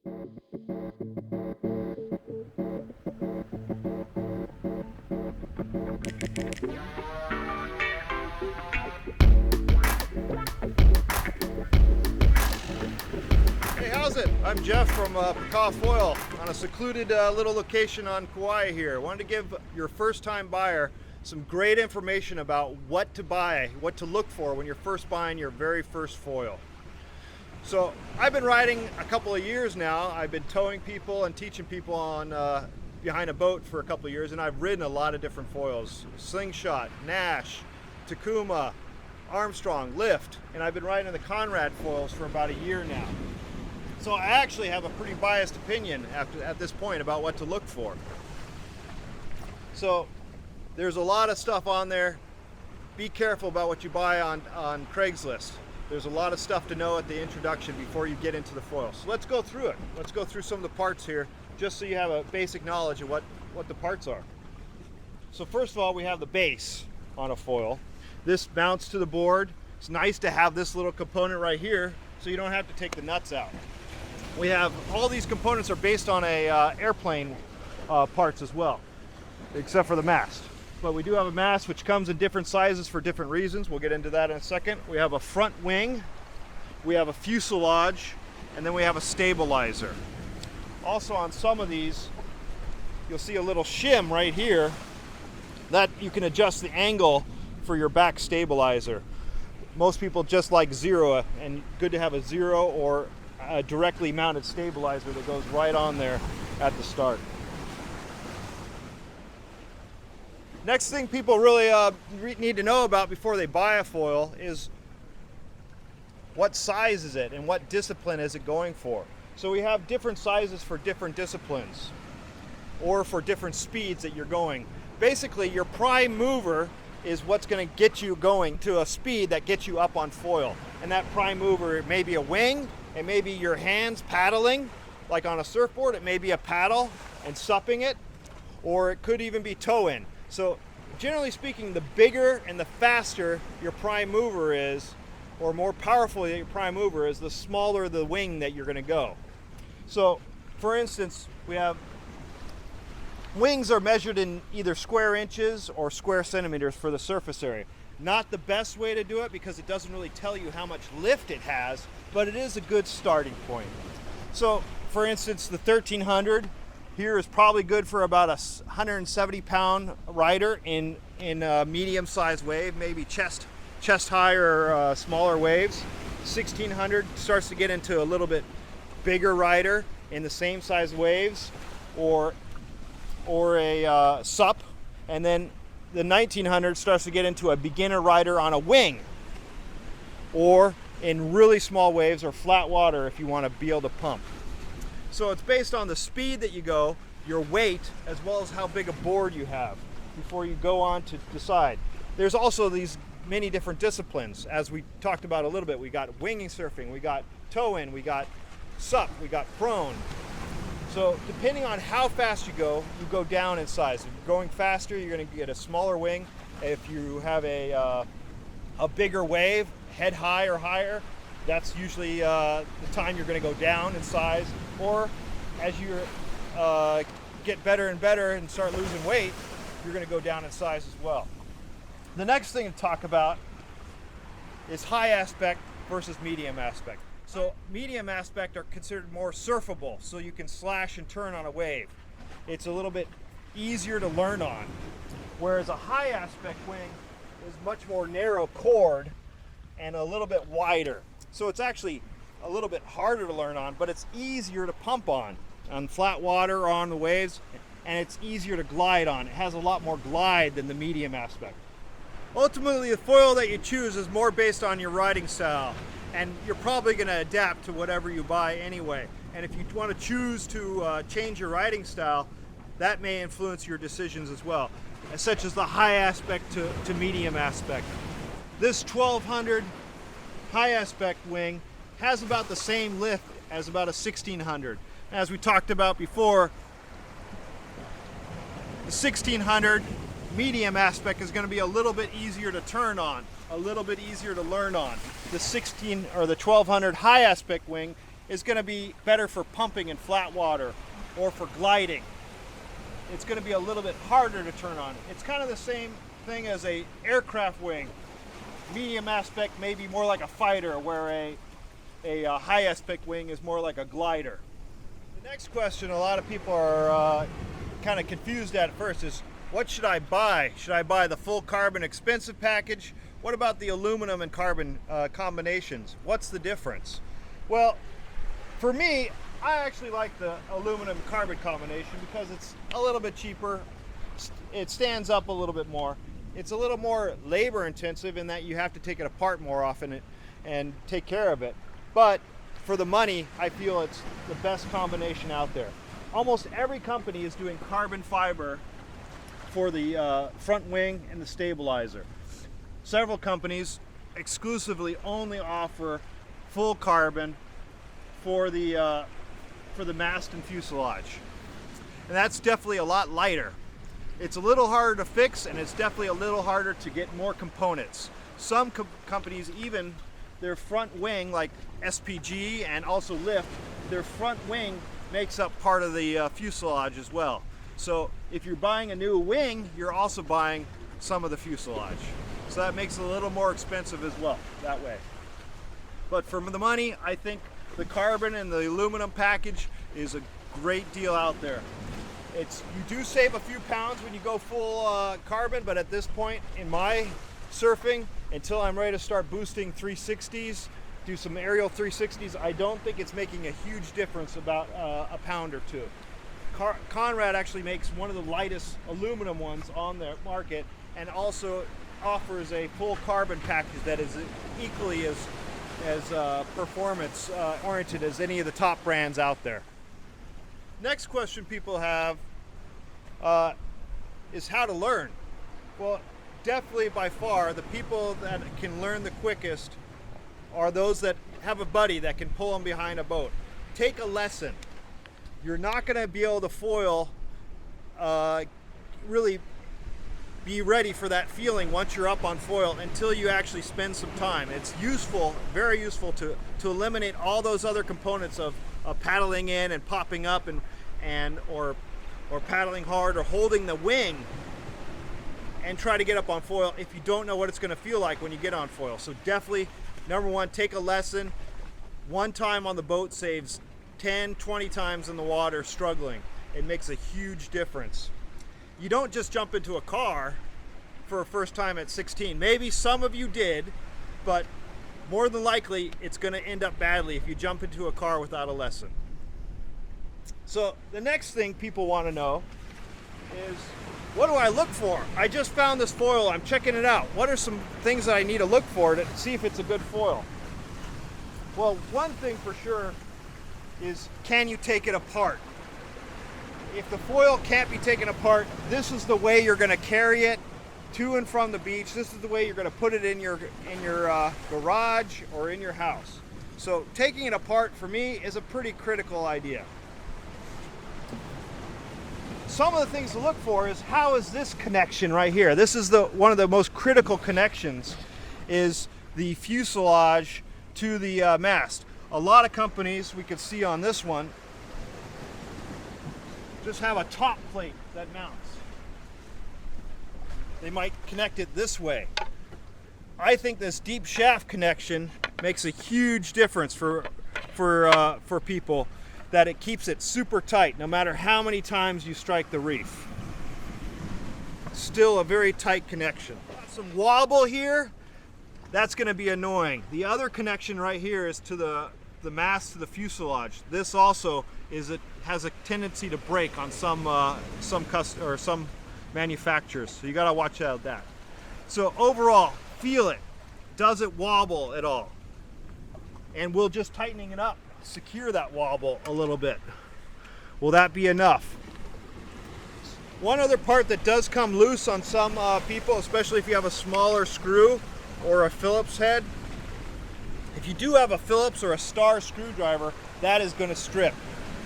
Hey, how's it? I'm Jeff from Kauai Foil on a secluded little location on Kauai here. Wanted to give your first-time buyer some great information about what to buy, what to look for when you're first buying your very first foil. So I've been riding a couple of years now. I've been towing people and teaching people on behind a boat for a couple of years, and I've ridden a lot of different foils: Slingshot, Nash, Takuma, Armstrong, Lift, and I've been riding the Konrad foils for about a year now. So I actually have a pretty biased opinion at this point about what to look for. So there's a lot of stuff on there. Be careful about what you buy on Craigslist. There's a lot of stuff to know at the introduction before you get into the foil. So let's go through it. Let's go through some of the parts here, just so you have a basic knowledge of what the parts are. So first of all, we have the base on a foil. This mounts to the board. It's nice to have this little component right here so you don't have to take the nuts out. We have all these components are based on a airplane parts as well, except for the mast. But we do have a mast which comes in different sizes for different reasons. We'll get into that in a second. We have a front wing, we have a fuselage, and then we have a stabilizer. Also on some of these, you'll see a little shim right here that you can adjust the angle for your back stabilizer. Most people just like zero, and good to have a zero or a directly mounted stabilizer that goes right on there at the start. Next thing people really need to know about before they buy a foil is what size is it and what discipline is it going for. So we have different sizes for different disciplines or for different speeds that you're going. Basically, your prime mover is what's going to get you going to a speed that gets you up on foil. And that prime mover, it may be a wing, it may be your hands paddling, like on a surfboard, it may be a paddle and supping it, or it could even be tow-in. So generally speaking, the bigger and the faster your prime mover is, or more powerful your prime mover is, the smaller the wing that you're going to go. So for instance, we have wings are measured in either square inches or square centimeters for the surface area. Not the best way to do it because it doesn't really tell you how much lift it has, but it is a good starting point. So for instance, the 1300 here is probably good for about a 170-pound rider in a medium-sized wave, maybe chest high or smaller waves. 1600 starts to get into a little bit bigger rider in the same size waves, or a sup, and then the 1900 starts to get into a beginner rider on a wing, or in really small waves or flat water if you want to be able to pump. So it's based on the speed that you go, your weight, as well as how big a board you have before you go on to decide. There's also these many different disciplines, as we talked about a little bit. We got winging surfing, we got tow-in, we got sup, we got prone. So depending on how fast you go down in size. If you're going faster, you're going to get a smaller wing. If you have a bigger wave, head high or higher, that's usually the time you're going to go down in size. Or as you get better and better and start losing weight, you're going to go down in size as well. The next thing to talk about is high aspect versus medium aspect. So medium aspect are considered more surfable, so you can slash and turn on a wave. It's a little bit easier to learn on. Whereas a high aspect wing is much more narrow chord and a little bit wider. So it's actually a little bit harder to learn on, but it's easier to pump on flat water or on the waves, and it's easier to glide on. It has a lot more glide than the medium aspect. Ultimately, the foil that you choose is more based on your riding style, and you're probably going to adapt to whatever you buy anyway. And if you want to choose to change your riding style, that may influence your decisions as well, such as the high aspect to medium aspect. This 1200 high aspect wing has about the same lift as about a 1600. As we talked about before, the 1600 medium aspect is going to be a little bit easier to turn on, a little bit easier to learn on. The 1200 high aspect wing is going to be better for pumping in flat water or for gliding. It's going to be a little bit harder to turn on. It's kind of the same thing as a aircraft wing. Medium aspect may be more like a fighter, where a high aspect wing is more like a glider. The next question a lot of people are kind of confused at first is, what should I buy? Should I buy the full carbon expensive package? What about the aluminum and carbon combinations? What's the difference? Well, for me, I actually like the aluminum carbon combination because it's a little bit cheaper. It stands up a little bit more. It's a little more labor intensive in that you have to take it apart more often and take care of it. But for the money, I feel it's the best combination out there. Almost every company is doing carbon fiber for the front wing and the stabilizer. Several companies exclusively only offer full carbon for the mast and fuselage. And that's definitely a lot lighter. It's a little harder to fix, and it's definitely a little harder to get more components. Some companies, even their front wing, like SPG and also Lift, their front wing makes up part of the fuselage as well. So if you're buying a new wing, you're also buying some of the fuselage. So that makes it a little more expensive as well that way. But for the money, I think the carbon and the aluminum package is a great deal out there. You do save a few pounds when you go full carbon, but at this point in my surfing, until I'm ready to start boosting 360s, do some aerial 360s, I don't think it's making a huge difference, about a pound or two. Konrad actually makes one of the lightest aluminum ones on the market, and also offers a full carbon package that is equally as performance oriented as any of the top brands out there. Next question people have is how to learn. Well, definitely by far the people that can learn the quickest are those that have a buddy that can pull them behind a boat. Take a lesson. You're not going to be able to foil, really be ready for that feeling once you're up on foil until you actually spend some time. It's useful, very useful to eliminate all those other components of paddling in and popping up or paddling hard or holding the wing and try to get up on foil if you don't know what it's going to feel like when you get on foil. So definitely, number one, take a lesson. One time on the boat saves 10, 20 times in the water struggling. It makes a huge difference. You don't just jump into a car for a first time at 16. Maybe some of you did, but more than likely it's going to end up badly if you jump into a car without a lesson. So the next thing people want to know is, what do I look for? I just found this foil, I'm checking it out. What are some things that I need to look for to see if it's a good foil? Well, one thing for sure is, can you take it apart? If the foil can't be taken apart, this is the way you're going to carry it to and from the beach. This is the way you're going to put it in your garage or in your house. So taking it apart for me is a pretty critical idea. Some of the things to look for is, how is this connection right here? This is one of the most critical connections, is the fuselage to the mast. A lot of companies, we could see on this one, just have a top plate that mounts. They might connect it this way. I think this deep shaft connection makes a huge difference for people, that it keeps it super tight no matter how many times you strike the reef. Still a very tight connection. Some wobble here, that's going to be annoying. The other connection right here is to the mast to the fuselage. This also has a tendency to break on some manufacturers, so you got to watch out that. So overall, feel it. Does it wobble at all? And will just tightening it up secure that wobble a little bit? Will that be enough? One other part that does come loose on some people, especially if you have a smaller screw or a Phillips head, if you do have a Phillips or a Star screwdriver, that is going to strip.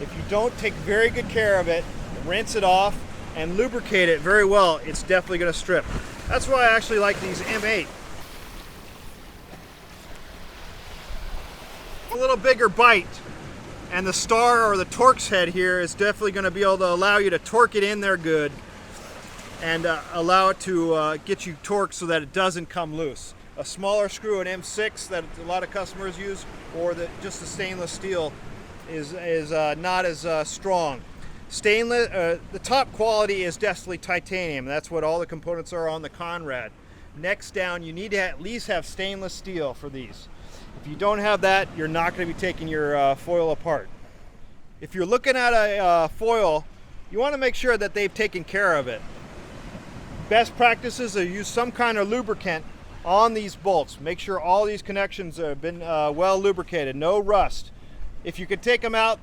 If you don't take very good care of it, rinse it off, and lubricate it very well, it's definitely going to strip. That's why I actually like these M8. A little bigger bite And the star or the Torx head here is definitely going to be able to allow you to torque it in there good and allow it to get you torqued so that it doesn't come loose. A smaller screw, an M6 that a lot of customers use, or just the stainless steel is not as strong. Stainless, the top quality is definitely titanium. That's what all the components are on the Konrad. Next down, you need to at least have stainless steel for these. If you don't have that, you're not going to be taking your foil apart. If you're looking at a foil, you want to make sure that they've taken care of it. Best practices are use some kind of lubricant on these bolts. Make sure all these connections have been well lubricated, no rust. If you could take them out,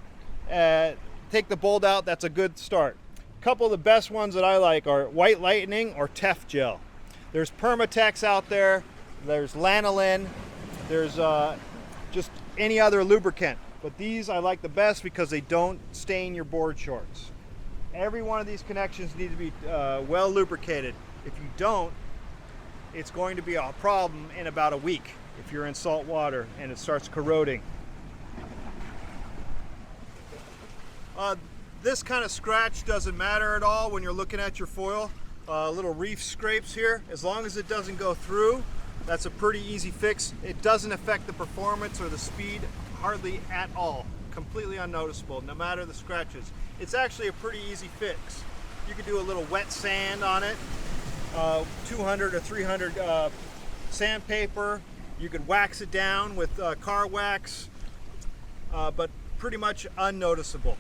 take the bolt out, that's a good start. A couple of the best ones that I like are White Lightning or Tef Gel. There's Permatex out there, there's lanolin, there's just any other lubricant. But these I like the best because they don't stain your board shorts. Every one of these connections need to be well lubricated. If you don't, it's going to be a problem in about a week if you're in salt water and it starts corroding. This kind of scratch doesn't matter at all when you're looking at your foil. Little reef scrapes here, as long as it doesn't go through, that's a pretty easy fix. It doesn't affect the performance or the speed hardly at all. Completely unnoticeable, no matter the scratches. It's actually a pretty easy fix. You could do a little wet sand on it, 200 or 300 sandpaper. You could wax it down with car wax, but pretty much unnoticeable.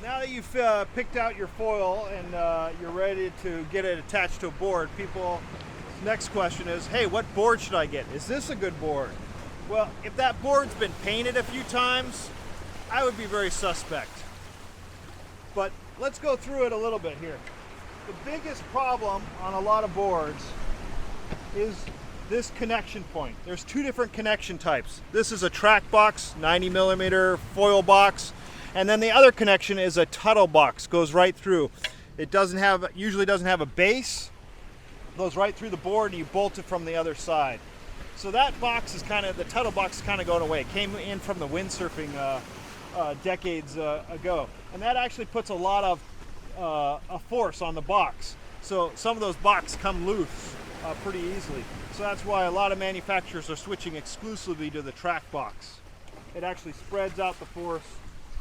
Now that you've picked out your foil and you're ready to get it attached to a board, people's next question is, hey, what board should I get? Is this a good board? Well, if that board's been painted a few times, I would be very suspect. But let's go through it a little bit here. The biggest problem on a lot of boards is this connection point. There's two different connection types. This is a track box, 90mm foil box. And then the other connection is a tuttle box, goes right through. It usually doesn't have a base, goes right through the board and you bolt it from the other side. So that box is the tuttle box is kind of going away. It came in from the windsurfing decades ago. And that actually puts a lot of a force on the box. So some of those boxes come loose pretty easily. So that's why a lot of manufacturers are switching exclusively to the track box. It actually spreads out the force,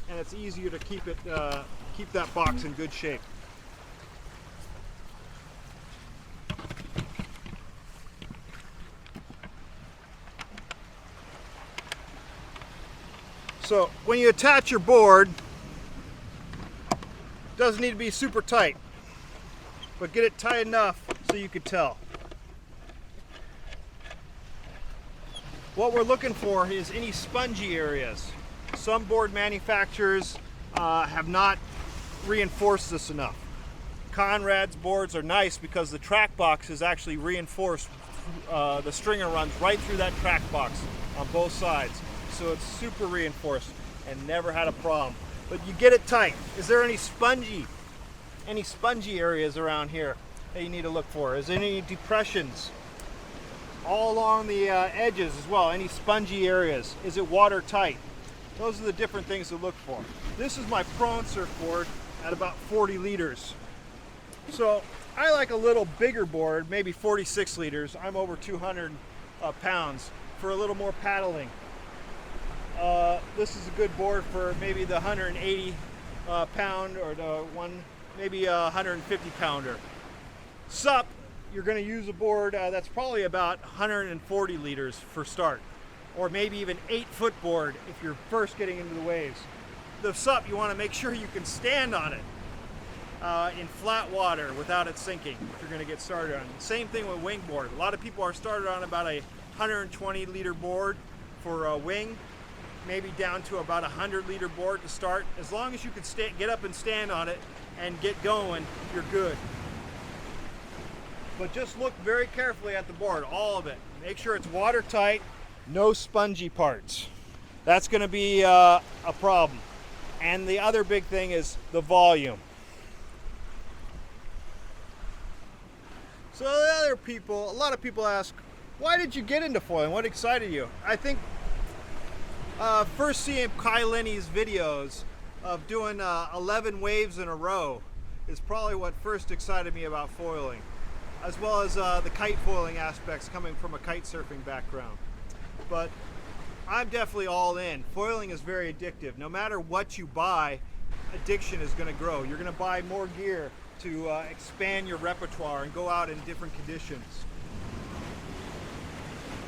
and it's easier to keep that box in good shape. So when you attach your board, it doesn't need to be super tight, but get it tight enough so you can tell. What we're looking for is any spongy areas. Some board manufacturers have not reinforced this enough. Konrad's boards are nice because the track box is actually reinforced. The stringer runs right through that track box on both sides. So it's super reinforced and never had a problem. But you get it tight. Is there any spongy areas around here that you need to look for? Is there any depressions? All along the edges as well, any spongy areas? Is it watertight? Those are the different things to look for. This is my prone surfboard at about 40 liters. So I like a little bigger board, maybe 46 liters. I'm over 200 pounds for a little more paddling. This is a good board for maybe the 180 pound or the maybe 150 pounder. SUP, you're going to use a board that's probably about 140 liters for start, or maybe even 8-foot board if you're first getting into the waves. The SUP, you want to make sure you can stand on it in flat water without it sinking if you're going to get started on it. Same thing with wing board. A lot of people are started on about a 120 liter board for a wing, maybe down to about a 100 liter board to start. As long as you can get up and stand on it and get going, you're good. But just look very carefully at the board, all of it. Make sure it's watertight, no spongy parts. That's going to be a problem. And the other big thing is the volume. So a lot of people ask, why did you get into foiling? What excited you? I think First seeing Kai Lenny's videos of doing 11 waves in a row is probably what first excited me about foiling, as well as the kite foiling aspects coming from a kite surfing background. But I'm definitely all in. Foiling is very addictive. No matter what you buy, addiction is going to grow. You're going to buy more gear to expand your repertoire and go out in different conditions.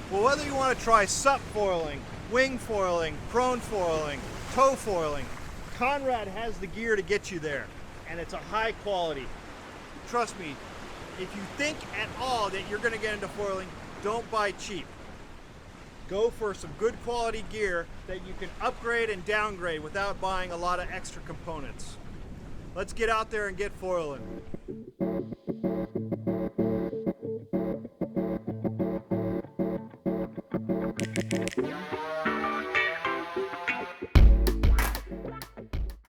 Well, whether you want to try sup foiling, wing foiling, prone foiling, toe foiling, Konrad has the gear to get you there, and it's a high quality. Trust me, if you think at all that you're going to get into foiling, don't buy cheap. Go for some good quality gear that you can upgrade and downgrade without buying a lot of extra components. Let's get out there and get foiling.